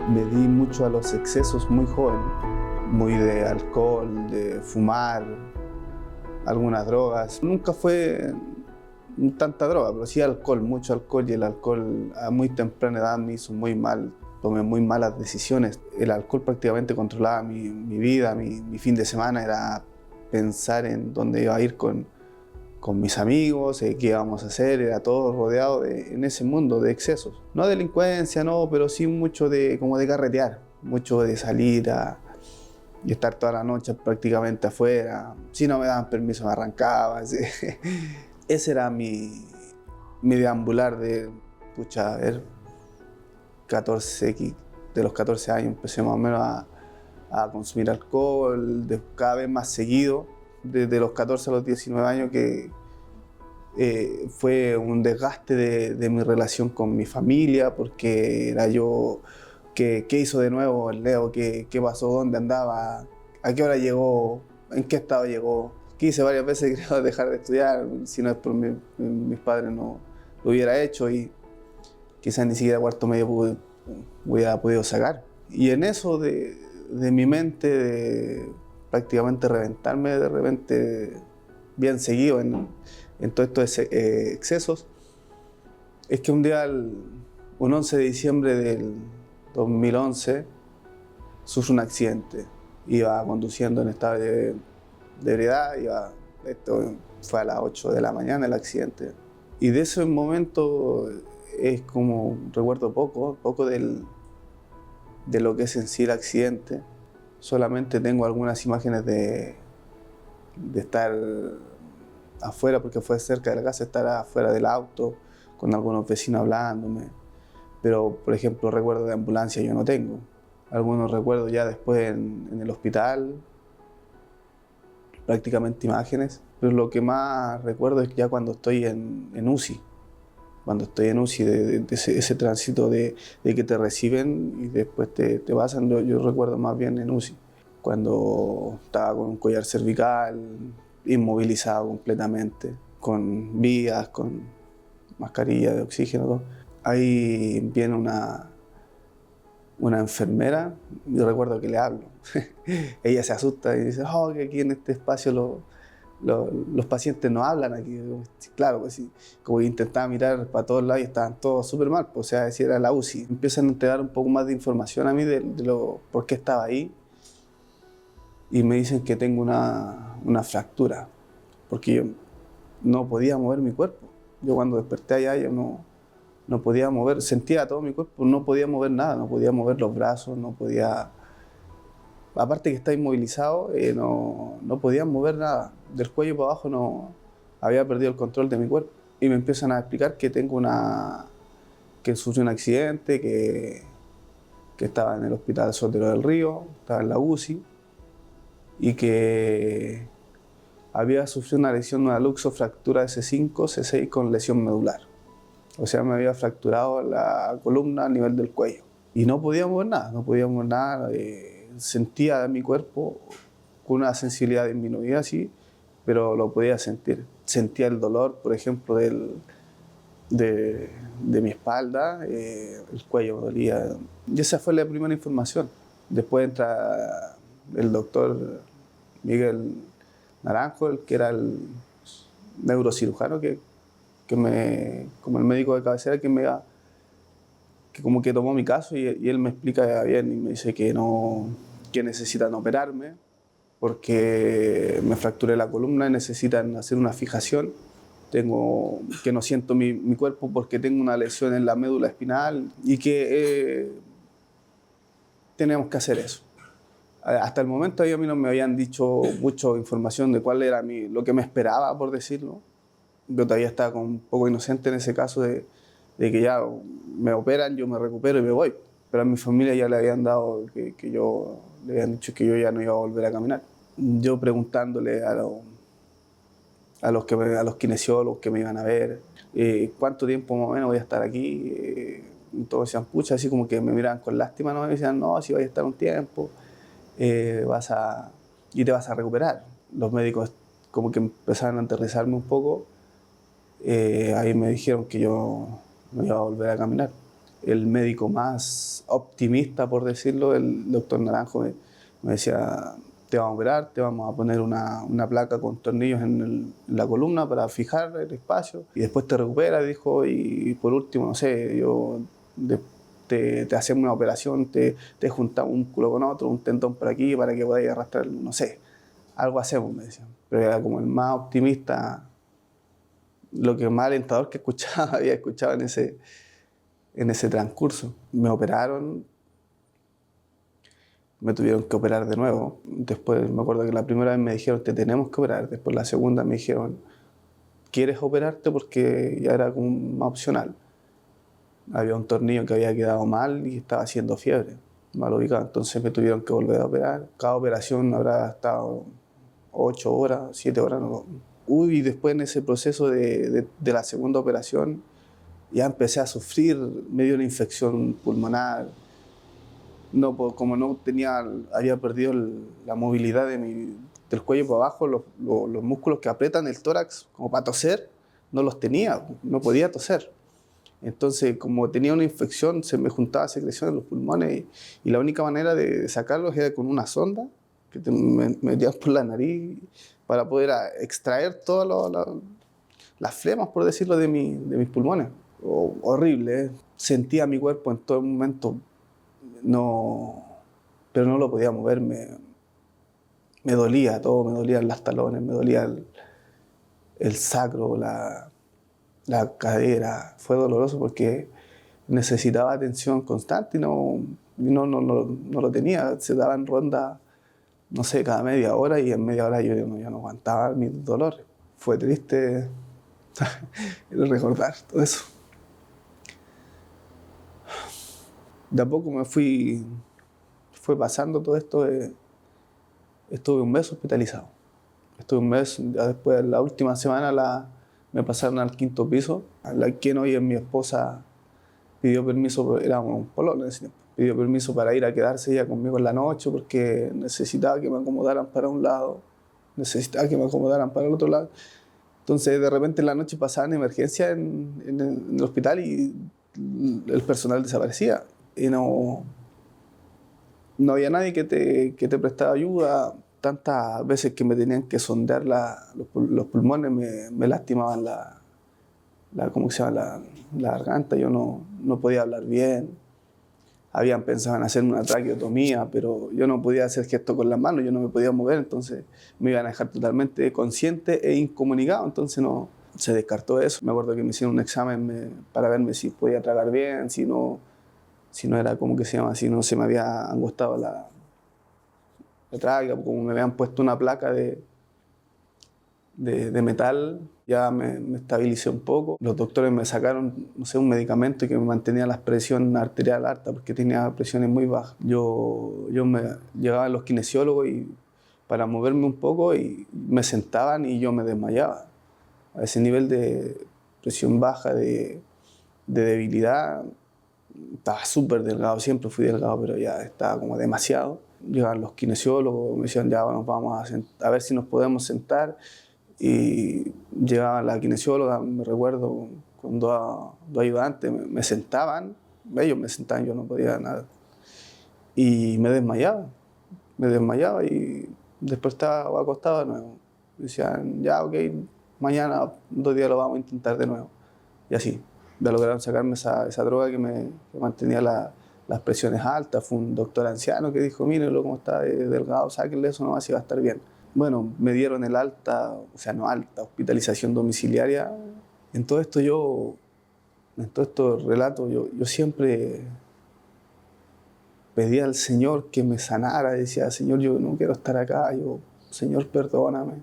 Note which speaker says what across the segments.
Speaker 1: Me di mucho a los excesos muy joven, muy de alcohol, de fumar, algunas drogas. Nunca fue tanta droga, pero sí alcohol, mucho alcohol, y el alcohol a muy temprana edad me hizo muy mal. Tomé muy malas decisiones. El alcohol prácticamente controlaba mi vida, mi fin de semana era pensar en dónde iba a ir con mis amigos, qué íbamos a hacer, era todo rodeado en ese mundo de excesos. No delincuencia, no, pero sí mucho como de carretear, mucho de salir y estar toda la noche prácticamente afuera. Si no me daban permiso me arrancaba. ¿Sí? Ese era mi deambular de, pucha, a ver, 14, de los 14 años empecé más o menos a consumir alcohol, cada vez más seguido, desde los 14 a los 19 años, que fue un desgaste de mi relación con mi familia, porque era yo, ¿qué hizo de nuevo el Leo? ¿Qué pasó? ¿Dónde andaba? ¿A qué hora llegó? ¿En qué estado llegó? Quise varias veces creo dejar de estudiar, si no es por mis padres no lo hubiera hecho, y quizás ni siquiera cuarto medio hubiera podido sacar. Y en eso de mi mente, de prácticamente reventarme de repente, bien seguido en todos estos excesos, es que un día, un 11 de diciembre del 2011, sufre un accidente. Iba conduciendo en estado de ebriedad, esto fue a las 8 de la mañana el accidente. Y de ese momento es como, recuerdo poco de lo que es en sí el accidente. Solamente tengo algunas imágenes de estar afuera, porque fue cerca de la casa, estar afuera del auto con algunos vecinos hablándome. Pero, por ejemplo, recuerdos de ambulancia yo no tengo. Algunos recuerdos ya después en el hospital, prácticamente imágenes. Pero lo que más recuerdo es ya cuando estoy en UCI. Cuando estoy en UCI, de ese tránsito de que te reciben y después te pasan. Yo recuerdo más bien en UCI, cuando estaba con un collar cervical, inmovilizado completamente, con vías, con mascarilla de oxígeno, todo. Ahí viene una enfermera, yo recuerdo que le hablo. Ella se asusta y dice, oh, que aquí en este espacio los pacientes no hablan aquí. Claro, pues sí, como que intentaba mirar para todos lados y estaban todos súper mal, pues, o sea, si era la UCI. Empiezan a entregar un poco más de información a mí de por qué estaba ahí, y me dicen que tengo una fractura, porque yo no podía mover mi cuerpo. Yo cuando desperté allá yo no podía mover, sentía todo mi cuerpo, no podía mover nada, no podía mover los brazos, no podía. Aparte que estaba inmovilizado, no podía mover nada. Del cuello para abajo no había perdido el control de mi cuerpo. Y me empiezan a explicar que que sufrí un accidente, que estaba en el hospital Sotero del Río, estaba en la UCI, y que había sufrido una lesión, una luxofractura de C5, C6 con lesión medular. O sea, me había fracturado la columna a nivel del cuello. Y no podía mover nada, no podía mover nada. Sentía mi cuerpo con una sensibilidad disminuida, sí, pero lo podía sentir. Sentía el dolor, por ejemplo, de mi espalda, el cuello dolía. Y esa fue la primera información. Después entra el doctor Miguel Naranjo, el que era el neurocirujano, como el médico de cabecera, que como que tomó mi caso, y él me explica bien y me dice que necesitan operarme porque me fracturé la columna y necesitan hacer una fijación. Que no siento mi cuerpo porque tengo una lesión en la médula espinal, y que tenemos que hacer eso. Hasta el momento a mí no me habían dicho mucha información de cuál era lo que me esperaba, por decirlo. Yo todavía estaba como un poco inocente en ese caso de que ya me operan, yo me recupero y me voy. Pero a mi familia ya le habían dado le habían dicho que yo ya no iba a volver a caminar. Yo preguntándole a los kinesiólogos que me iban a ver, cuánto tiempo más o menos voy a estar aquí. Todos decían, pucha, así como que me miraban con lástima, ¿no? Y me decían, no, si vas a estar un tiempo, y te vas a recuperar. Los médicos como que empezaron a aterrizarme un poco. Ahí me dijeron que yo no iba a volver a caminar. el médico más optimista, por decirlo, el doctor Naranjo, me decía, te vamos a operar, te vamos a poner una placa con tornillos en la columna para fijar el espacio y después te recuperas, dijo, y por último, no sé, te hacemos una operación, te juntamos un músculo con otro, un tendón por aquí para que podáis arrastrar, no sé, algo hacemos, me decían. Pero era como el más optimista, lo que más alentador que escuchaba, había escuchado en ese transcurso. Me operaron, me tuvieron que operar de nuevo. Después me acuerdo que la primera vez me dijeron, te tenemos que operar. Después la segunda me dijeron, ¿quieres operarte? Porque ya era como más opcional. Había un tornillo que había quedado mal y estaba haciendo fiebre, mal ubicado. Entonces me tuvieron que volver a operar. Cada operación habrá estado 8 horas, 7 horas. No. Y después en ese proceso de la segunda operación ya empecé a sufrir, me dio una infección pulmonar. No, como no tenía, había perdido la movilidad del cuello para abajo, los músculos que aprietan el tórax como para toser, no los tenía, no podía toser. Entonces, como tenía una infección, se me juntaba secreción en los pulmones y la única manera de sacarlos era con una sonda que me metías por la nariz para poder extraer todas las flemas, por decirlo, de mis pulmones. Horrible, ¿eh? Sentía mi cuerpo en todo momento, no, pero no lo podía mover, me dolía todo, me dolían las talones, me dolía el sacro, la cadera. Fue doloroso porque necesitaba atención constante y no lo tenía. Se daban rondas, no sé, cada media hora y en media hora yo ya no aguantaba mis dolores. Fue triste el recordar todo eso. De a poco fue pasando todo esto. Estuve un mes hospitalizado. Estuve un mes, ya después, la última semana me pasaron al 5.º piso. Quien hoy es mi esposa pidió permiso, éramos pololos en ese tiempo, pidió permiso para ir a quedarse ella conmigo en la noche porque necesitaba que me acomodaran para un lado, necesitaba que me acomodaran para el otro lado. Entonces, de repente en la noche pasaban emergencias en el hospital y el personal desaparecía. Y no había nadie que te prestara ayuda. Tantas veces que me tenían que sondear los pulmones me lastimaban ¿cómo se llama? La garganta. Yo no podía hablar bien. Habían pensado en hacerme una traqueotomía, pero yo no podía hacer gestos con las manos, yo no me podía mover, entonces me iban a dejar totalmente consciente e incomunicado, entonces no, se descartó eso. Me acuerdo que me hicieron un examen para verme si podía tragar bien, si no era, ¿cómo que se llama? Si no se me había angostado la tráquea, como me habían puesto una placa de metal, ya me estabilicé un poco. Los doctores me sacaron, no sé, un medicamento que me mantenía la presión arterial alta porque tenía presiones muy bajas. Yo me llegaban los kinesiólogos y para moverme un poco y me sentaban y yo me desmayaba. A ese nivel de presión baja, de debilidad, estaba súper delgado, siempre fui delgado, pero ya estaba como demasiado. Llegaban los kinesiólogos, me decían, ya bueno, vamos a ver si nos podemos sentar. Y llegaba la kinesióloga, me recuerdo, con dos ayudantes, me sentaban, ellos me sentaban, yo no podía nada. Y me desmayaba y después estaba acostado de nuevo. Decían, ya, ok, mañana, 2 días lo vamos a intentar de nuevo. Y así, ya lograron sacarme esa droga que mantenía las presiones altas. Fue un doctor anciano que dijo, mírenlo cómo está delgado, sáquenle eso nomás y va a estar bien. Bueno, me dieron el alta, o sea, no alta, hospitalización domiciliaria. En todo estos relatos, yo siempre pedía al Señor que me sanara. Decía, Señor, yo no quiero estar acá, Señor, perdóname.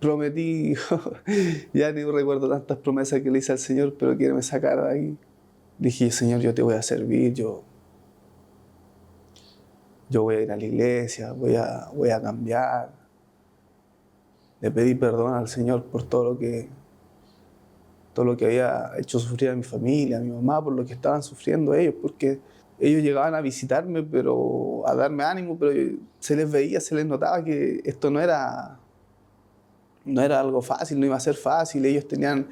Speaker 1: Prometí, ya ni recuerdo tantas promesas que le hice al Señor, pero quiere me sacar de ahí. Dije, Señor, yo te voy a servir, yo voy a ir a la iglesia, voy a cambiar. Le pedí perdón al Señor por todo lo que había hecho sufrir a mi familia, a mi mamá, por lo que estaban sufriendo ellos, porque ellos llegaban a visitarme, pero a darme ánimo, pero se les veía, se les notaba que esto no era no era algo fácil, no iba a ser fácil. Ellos tenían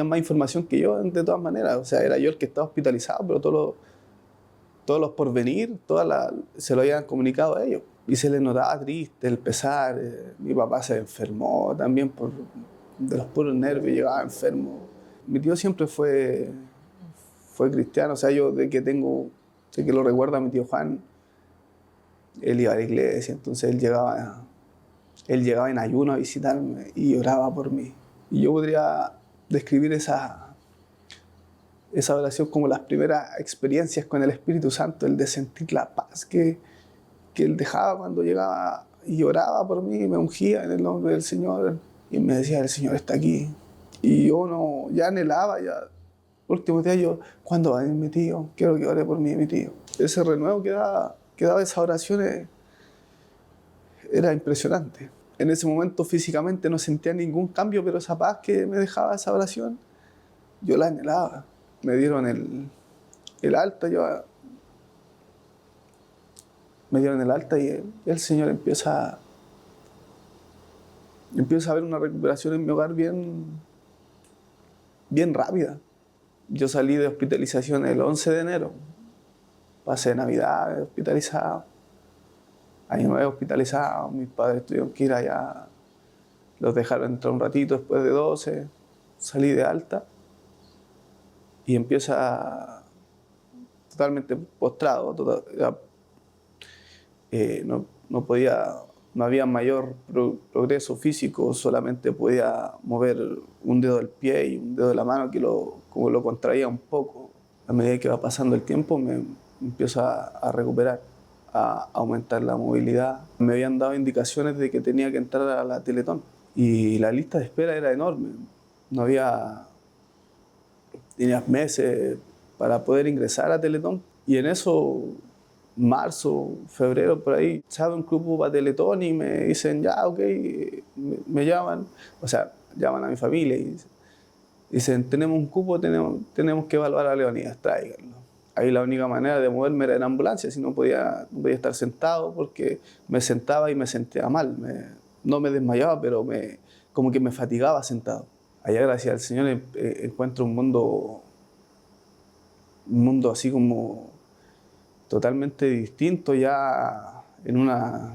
Speaker 1: más información que yo de todas maneras. O sea, era yo el que estaba hospitalizado, pero todos los porvenir, se lo habían comunicado a ellos. Y se les notaba triste, el pesar. Mi papá se enfermó también de los puros nervios, llegaba enfermo. Mi tío siempre fue cristiano. O sea, yo de que lo recuerdo a mi tío Juan, él iba a la iglesia, entonces él llegaba en ayuno a visitarme y oraba por mí. Y yo podría describir esa oración como las primeras experiencias con el Espíritu Santo, el de sentir la paz que él dejaba cuando llegaba y oraba por mí, me ungía en el nombre del Señor y me decía, el Señor está aquí. Y yo ya anhelaba, último día ¿cuándo va a venir mi tío? Quiero que ore por mí, mi tío. Ese renuevo que daba esas oraciones era impresionante. En ese momento físicamente no sentía ningún cambio, pero esa paz que me dejaba esa oración, yo la anhelaba. Me dieron el alta, me dieron el alta y el Señor empieza a ver una recuperación en mi hogar bien rápida. Yo salí de hospitalización el 11 de enero. Pasé Navidad hospitalizado, Año Nuevo hospitalizado. Mis padres tuvieron que ir allá. Los dejaron entrar un ratito después de 12. Salí de alta y empieza totalmente postrado. No había mayor progreso físico, solamente podía mover un dedo del pie y un dedo de la mano como lo contraía un poco. A medida que va pasando el tiempo me empiezo a recuperar, a aumentar la movilidad. Me habían dado indicaciones de que tenía que entrar a la Teletón y la lista de espera era enorme. Tenías meses para poder ingresar a Teletón y en eso, marzo, febrero, por ahí, sabe un grupo para Teletón y me dicen, ya, ok, me llaman, o sea, llaman a mi familia y dicen, tenemos un cupo, tenemos que evaluar a Leonidas, tráiganlo. Ahí la única manera de moverme era en ambulancia, si no podía estar sentado porque me sentaba y me sentía mal. No me desmayaba, pero como que me fatigaba sentado. Allá, gracias al Señor, encuentro un mundo así como totalmente distinto, ya en una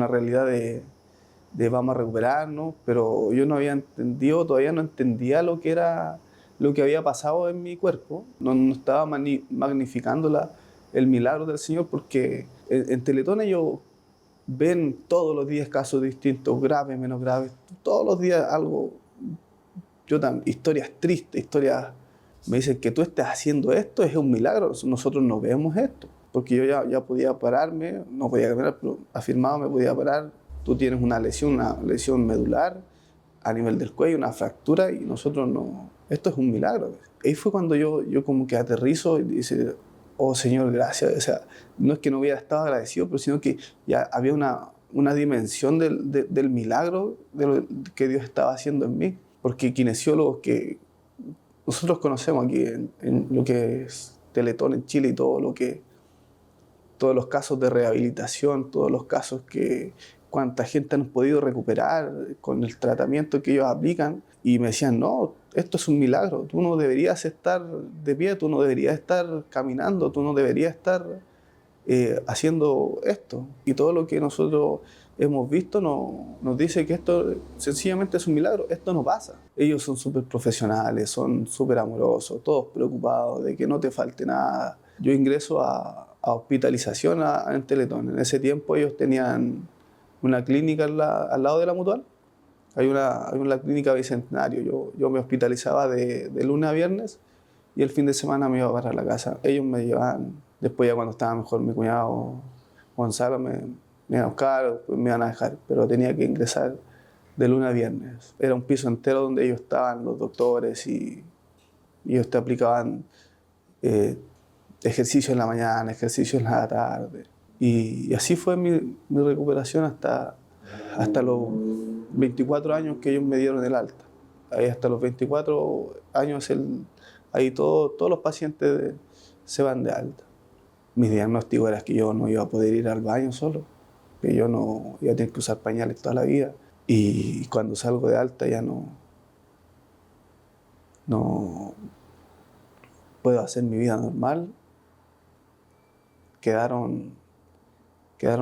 Speaker 1: realidad de vamos a recuperarnos, pero yo no había entendido, todavía no entendía lo que había pasado en mi cuerpo. No estaba magnificando el milagro del Señor, porque en Teletón ellos ven todos los días casos distintos, graves, menos graves, todos los días algo. Historias tristes, me dicen que tú estés haciendo esto es un milagro, nosotros no vemos esto, porque yo ya podía pararme, no podía caminar, pero afirmado me podía parar. Tú tienes una lesión medular a nivel del cuello, una fractura, y nosotros no. Esto es un milagro. Ahí fue cuando yo como que aterrizo y dice, oh Señor, gracias. O sea, no es que no hubiera estado agradecido, pero sino que ya había una dimensión del milagro de lo que Dios estaba haciendo en mí. Porque kinesiólogos que nosotros conocemos aquí en lo que es Teletón en Chile y todos los casos de rehabilitación, todos los casos cuánta gente han podido recuperar con el tratamiento que ellos aplican, y me decían, no, esto es un milagro, tú no deberías estar de pie, tú no deberías estar caminando, tú no deberías estar haciendo esto. Y todo lo que nosotros hemos visto nos dice que esto sencillamente es un milagro, esto no pasa. Ellos son súper profesionales, son súper amorosos, todos preocupados de que no te falte nada. Yo ingreso a hospitalización en Teletón. En ese tiempo ellos tenían una clínica al lado de la Mutual. Hay una clínica Bicentenario. Yo me hospitalizaba de lunes a viernes y el fin de semana me iba para la casa. Ellos me llevaban, después ya cuando estaba mejor mi cuñado Gonzalo me iba a buscar, me iban a dejar, pero tenía que ingresar de lunes a viernes. Era un piso entero donde ellos estaban, los doctores, y ellos te aplicaban ejercicio en la mañana, ejercicio en la tarde. Y así fue mi recuperación hasta los 24 años que ellos me dieron el alta. Ahí hasta los 24 años ahí todos los pacientes se van de alta. Mi diagnóstico era que yo no iba a poder ir al baño solo, que yo no iba a tener que usar pañales toda la vida. Y cuando salgo de alta ya no puedo hacer mi vida normal. Quedaron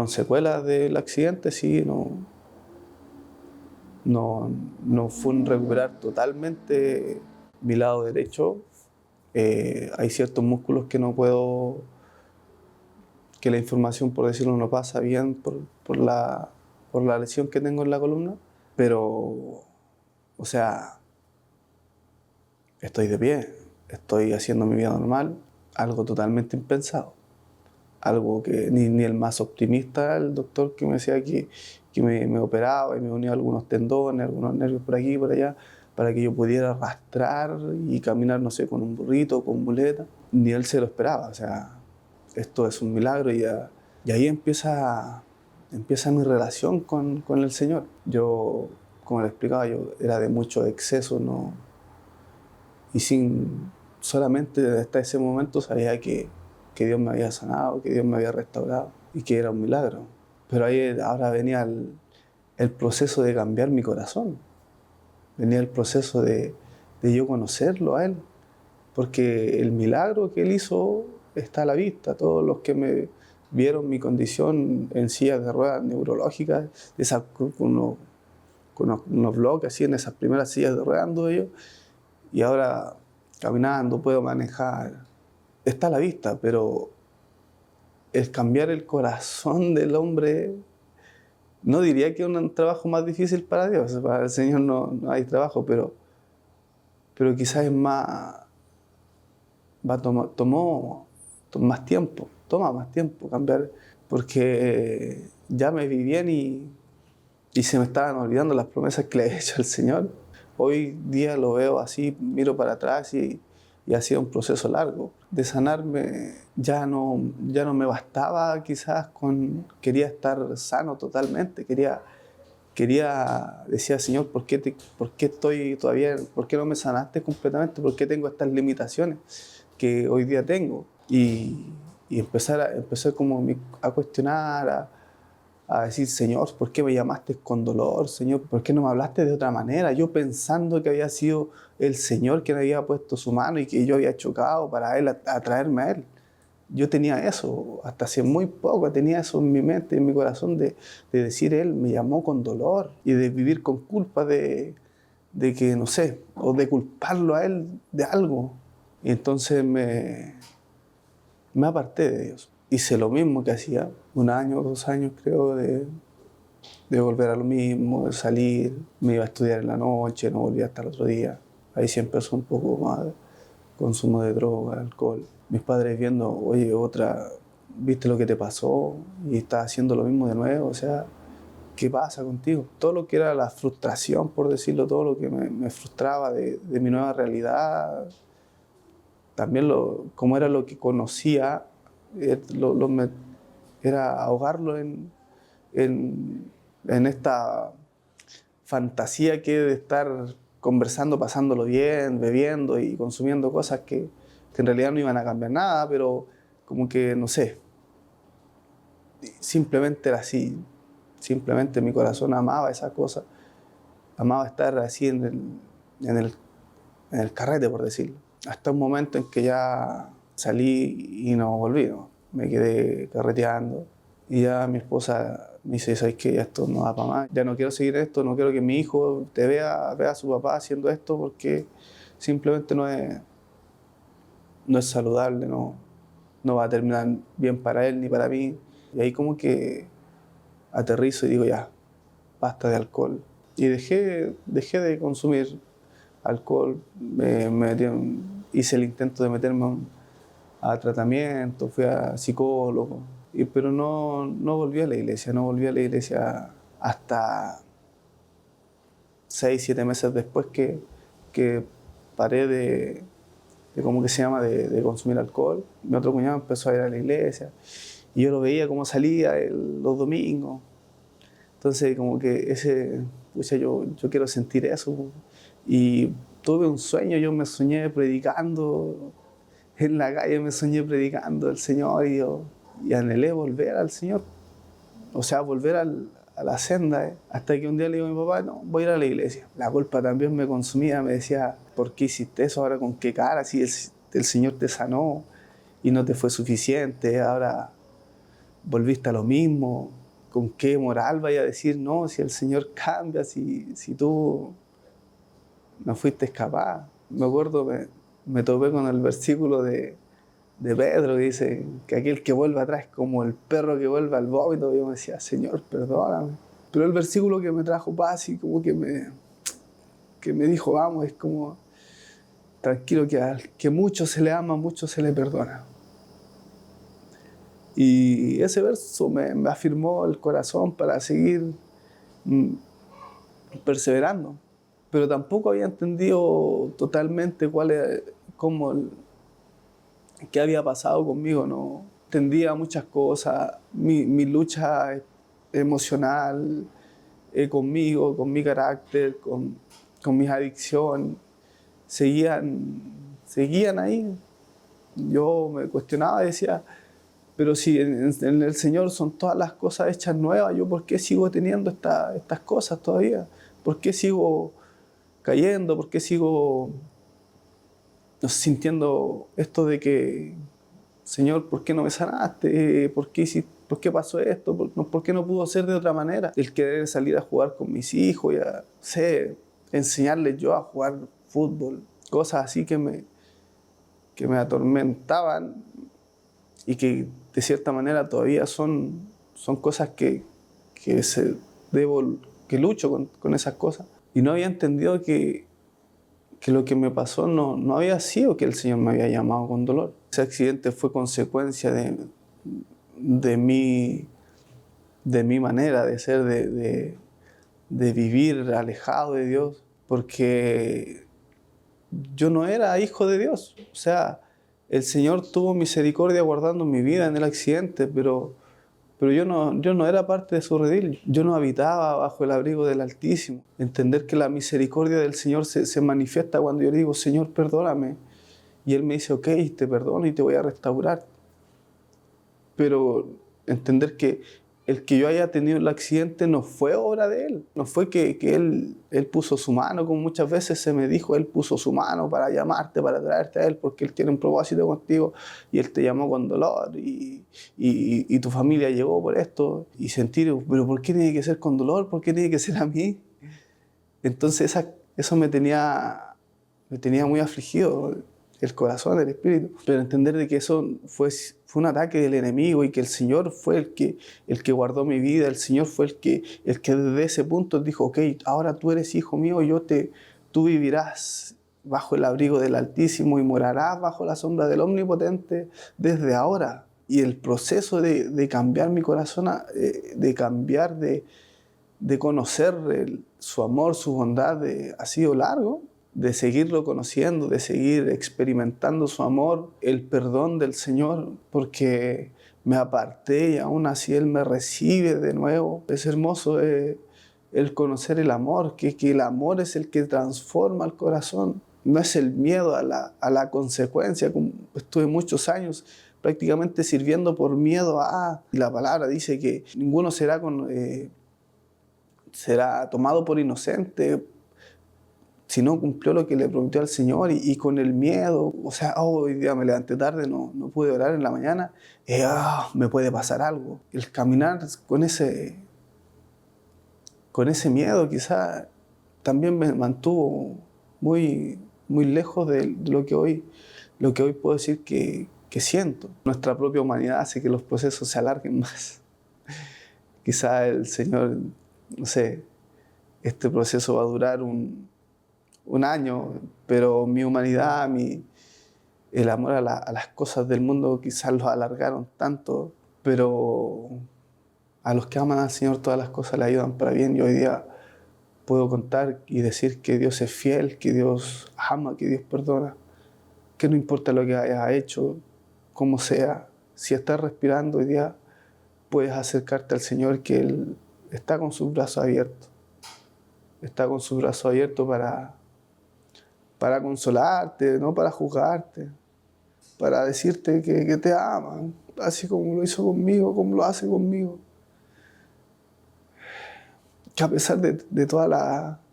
Speaker 1: secuelas del accidente, sí, no fue un recuperar totalmente mi lado derecho. Hay ciertos músculos que no puedo, que la información, por decirlo, no pasa bien por la lesión que tengo en la columna, pero, o sea, estoy de pie, estoy haciendo mi vida normal, algo totalmente impensado. Algo que ni el más optimista, el doctor que me decía que me operaba y me unía algunos tendones, algunos nervios por aquí y por allá, para que yo pudiera arrastrar y caminar, no sé, con un burrito o con muleta, ni él se lo esperaba. O sea, esto es un milagro y ahí empieza mi relación con el Señor. Yo, como le explicaba, yo era de mucho exceso, ¿no? Y solamente hasta ese momento sabía que Dios me había sanado, que Dios me había restaurado y que era un milagro. Pero ahí ahora venía el proceso de cambiar mi corazón, venía el proceso de yo conocerlo a Él, porque el milagro que Él hizo está a la vista. Todos los que me vieron mi condición en sillas de ruedas neurológicas, con unos bloques así en esas primeras sillas de ruedas ando yo, y ahora caminando puedo manejar, está a la vista, pero el cambiar el corazón del hombre, no diría que es un trabajo más difícil para Dios, para el Señor no hay trabajo, pero quizás es más, toma más tiempo cambiar, porque ya me vi bien y se me estaban olvidando las promesas que le he hecho al Señor. Hoy día lo veo así, miro para atrás y ha sido un proceso largo. De sanarme ya no me bastaba quizás quería estar sano totalmente, decía, Señor, ¿por qué estoy todavía, por qué no me sanaste completamente? ¿Por qué tengo estas limitaciones que hoy día tengo? Y empecé como a cuestionar, a decir, Señor, ¿por qué me llamaste con dolor? Señor, ¿por qué no me hablaste de otra manera? Yo pensando que había sido el Señor quien había puesto su mano y que yo había chocado para Él, atraerme a Él. Yo tenía eso, hasta hace muy poco tenía eso en mi mente, en mi corazón, de decir, Él me llamó con dolor y de vivir con culpa de que, no sé, o de culparlo a Él de algo. Y entonces me aparté de Dios. Hice lo mismo que hacía 1 año, 2 años creo, de volver a lo mismo, de salir, me iba a estudiar en la noche, no volvía hasta el otro día. Ahí sí empezó un poco más de consumo de droga, alcohol. Mis padres viendo, oye, viste lo que te pasó y estás haciendo lo mismo de nuevo, o sea, ¿qué pasa contigo? Todo lo que era la frustración, por decirlo, todo lo que me frustraba de mi nueva realidad, también como era lo que conocía, era ahogarlo en esta fantasía que de estar conversando, pasándolo bien, bebiendo y consumiendo cosas que en realidad no iban a cambiar nada, pero como que, no sé, simplemente era así. Simplemente mi corazón amaba esa cosa, amaba estar así en el, en el carrete, por decirlo. Hasta un momento en que ya salí y no volví, ¿no? Me quedé carreteando y ya mi esposa me dice, ¿sabes qué? Ya esto no da para más. Ya no quiero seguir esto, no quiero que mi hijo vea a su papá haciendo esto porque simplemente no es saludable, no va a terminar bien para él ni para mí. Y ahí como que aterrizo y digo, ya, basta de alcohol. Y dejé de consumir alcohol, hice el intento de meterme a tratamiento, fui a psicólogo, pero no volví a la iglesia, no volví a la iglesia hasta 6, 7 meses después que paré ¿cómo que se llama?, de consumir alcohol. Mi otro cuñado empezó a ir a la iglesia y yo lo veía cómo salía los domingos. Entonces como que yo quiero sentir eso. Y tuve un sueño, yo me soñé predicando en la calle, me soñé predicando al Señor y anhelé volver al Señor. O sea, volver a a la senda, hasta que un día le digo a mi papá, no, voy a ir a la iglesia. La culpa también me consumía, me decía, ¿por qué hiciste eso? Ahora con qué cara, si el Señor te sanó y no te fue suficiente, ahora volviste a lo mismo, ¿con qué moral vaya a decir no? Si el Señor cambia, si tú no fuiste capaz. Me acuerdo, me topé con el versículo de Pedro que dice que aquel que vuelve atrás es como el perro que vuelve al vómito. Y yo me decía, Señor, perdóname. Pero el versículo que me trajo paz y como que me dijo, vamos, es como, tranquilo, que al que mucho se le ama, mucho se le perdona. Y ese verso me afirmó el corazón para seguir perseverando. Pero tampoco había entendido totalmente qué había pasado conmigo, no entendía muchas cosas, mi lucha emocional conmigo, con mi carácter, con mis adicciones, seguían ahí. Yo me cuestionaba y decía, pero si en el Señor son todas las cosas hechas nuevas, ¿yo por qué sigo teniendo estas cosas todavía? ¿Por qué sigo cayendo? ¿Por qué sigo sintiendo esto de que, Señor, ¿por qué no me sanaste? ¿Por qué pasó esto? ¿Por qué no pudo ser de otra manera? El querer salir a jugar con mis hijos, enseñarles yo a jugar fútbol, cosas así que me atormentaban y que de cierta manera todavía son cosas que lucho con esas cosas. Y no había entendido que lo que me pasó no había sido que el Señor me había llamado con dolor. Ese accidente fue consecuencia de mi manera de ser, de vivir alejado de Dios, porque yo no era hijo de Dios. O sea, el Señor tuvo misericordia guardando mi vida en el accidente, pero yo no era parte de su redil. Yo no habitaba bajo el abrigo del Altísimo. Entender que la misericordia del Señor se manifiesta cuando yo le digo, Señor, perdóname. Y Él me dice, ok, te perdono y te voy a restaurar. Pero entender que el que yo haya tenido el accidente no fue obra de Él. No fue que él puso su mano, como muchas veces se me dijo, Él puso su mano para llamarte, para traerte a Él, porque Él tiene un propósito contigo y Él te llamó con dolor y tu familia llegó por esto. Y sentir, pero ¿por qué tiene que ser con dolor? ¿Por qué tiene que ser a mí? Entonces eso me tenía muy afligido, el corazón, el espíritu. Pero entender de que eso fue un ataque del enemigo y que el Señor fue el que guardó mi vida, el Señor fue el que desde ese punto dijo, ok, ahora tú eres hijo mío, tú vivirás bajo el abrigo del Altísimo y morarás bajo la sombra del Omnipotente desde ahora. Y el proceso de cambiar mi corazón, de cambiar, de conocer su amor, su bondad, ha sido largo. De seguirlo conociendo, de seguir experimentando su amor, el perdón del Señor, porque me aparté y aún así Él me recibe de nuevo. Es hermoso el conocer el amor, que el amor es el que transforma el corazón. No es el miedo a la consecuencia. Estuve muchos años prácticamente sirviendo por miedo a... Y la palabra dice que ninguno será tomado por inocente si no cumplió lo que le prometió al Señor y con el miedo, o sea, hoy día me levanté tarde, no pude orar en la mañana, me puede pasar algo. El caminar con ese miedo quizá también me mantuvo muy, muy lejos de lo que hoy puedo decir que siento. Nuestra propia humanidad hace que los procesos se alarguen más. Quizá el Señor, no sé, este proceso va a durar un año, pero mi humanidad, el amor a las cosas del mundo quizás los alargaron tanto, pero a los que aman al Señor todas las cosas le ayudan para bien. Y hoy día puedo contar y decir que Dios es fiel, que Dios ama, que Dios perdona, que no importa lo que hayas hecho, como sea, si estás respirando hoy día, puedes acercarte al Señor, que Él está con sus brazos abiertos. Está con sus brazos abiertos para consolarte, no para juzgarte, para decirte que te ama, así como lo hizo conmigo, como lo hace conmigo. que a pesar de todas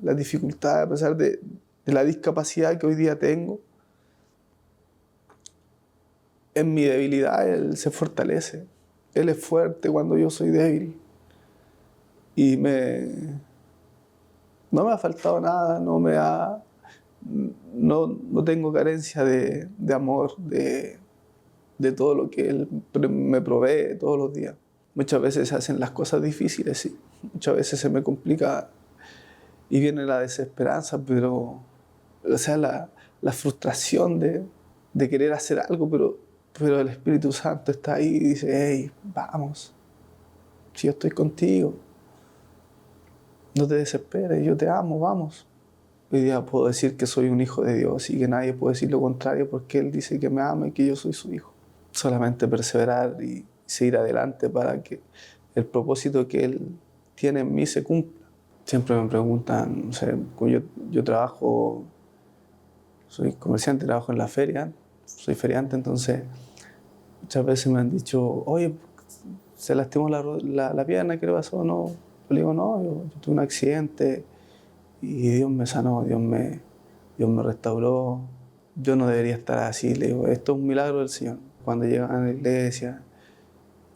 Speaker 1: las dificultades, a pesar de la discapacidad que hoy día tengo, en mi debilidad Él se fortalece. Él es fuerte cuando yo soy débil. Y no me ha faltado nada, no tengo carencia de amor, de todo lo que Él me provee todos los días. Muchas veces se hacen las cosas difíciles, sí. Muchas veces se me complica y viene la desesperanza, pero o sea, la frustración de querer hacer algo, pero el Espíritu Santo está ahí y dice, hey, vamos, si yo estoy contigo, no te desesperes, yo te amo, vamos. Hoy día puedo decir que soy un hijo de Dios y que nadie puede decir lo contrario porque Él dice que me ama y que yo soy su hijo. Solamente perseverar y seguir adelante para que el propósito que Él tiene en mí se cumpla. Siempre me preguntan, no sé, yo trabajo, soy comerciante, trabajo en la feria, soy feriante, entonces muchas veces me han dicho, oye, se lastimó la pierna, ¿qué le pasó? No, yo le digo, no, yo tuve un accidente y Dios me sanó, Dios me restauró, yo no debería estar así. Le digo, esto es un milagro del Señor. Cuando llegan a la iglesia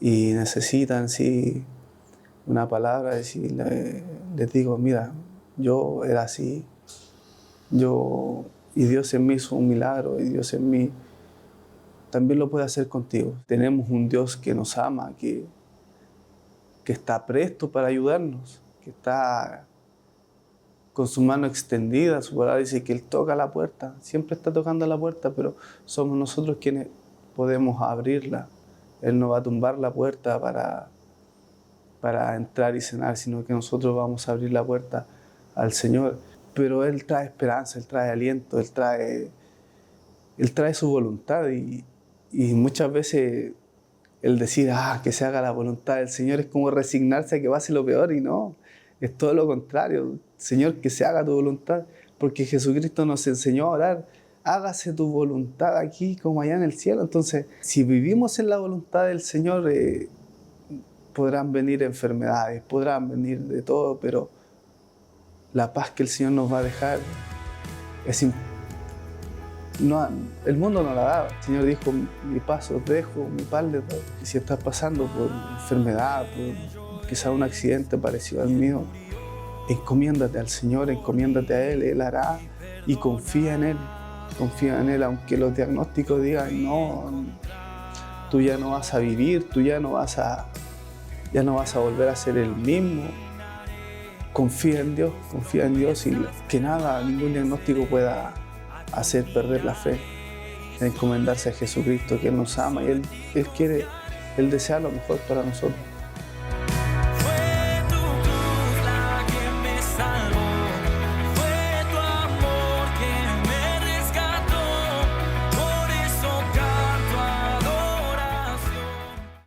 Speaker 1: y necesitan, sí, una palabra, les digo, mira, yo era así, y Dios en mí hizo un milagro, y Dios en mí también lo puede hacer contigo. Tenemos un Dios que nos ama, que está presto para ayudarnos, que está con su mano extendida. Su palabra dice que Él toca la puerta, siempre está tocando la puerta, pero somos nosotros quienes podemos abrirla. Él no va a tumbar la puerta para entrar y cenar, sino que nosotros vamos a abrir la puerta al Señor. Pero Él trae esperanza, Él trae aliento, Él trae su voluntad y muchas veces el decir, que se haga la voluntad del Señor es como resignarse a que pase lo peor, y no, es todo lo contrario. Señor, que se haga tu voluntad, porque Jesucristo nos enseñó a orar, hágase tu voluntad aquí como allá en el cielo. Entonces, si vivimos en la voluntad del Señor, podrán venir enfermedades, podrán venir de todo, pero la paz que el Señor nos va a dejar el mundo no la da. El Señor dijo, mi paz os dejo, mi paz les doy. Y si estás pasando por enfermedad, por quizá un accidente parecido al mío, encomiéndate al Señor, encomiéndate a Él, Él hará, y confía en Él. Confía en Él, aunque los diagnósticos digan, no, tú ya no vas a vivir, tú ya no vas a volver a ser el mismo. Confía en Dios y que nada, ningún diagnóstico pueda hacer perder la fe, encomendarse a Jesucristo, que Él nos ama y Él desea lo mejor para nosotros.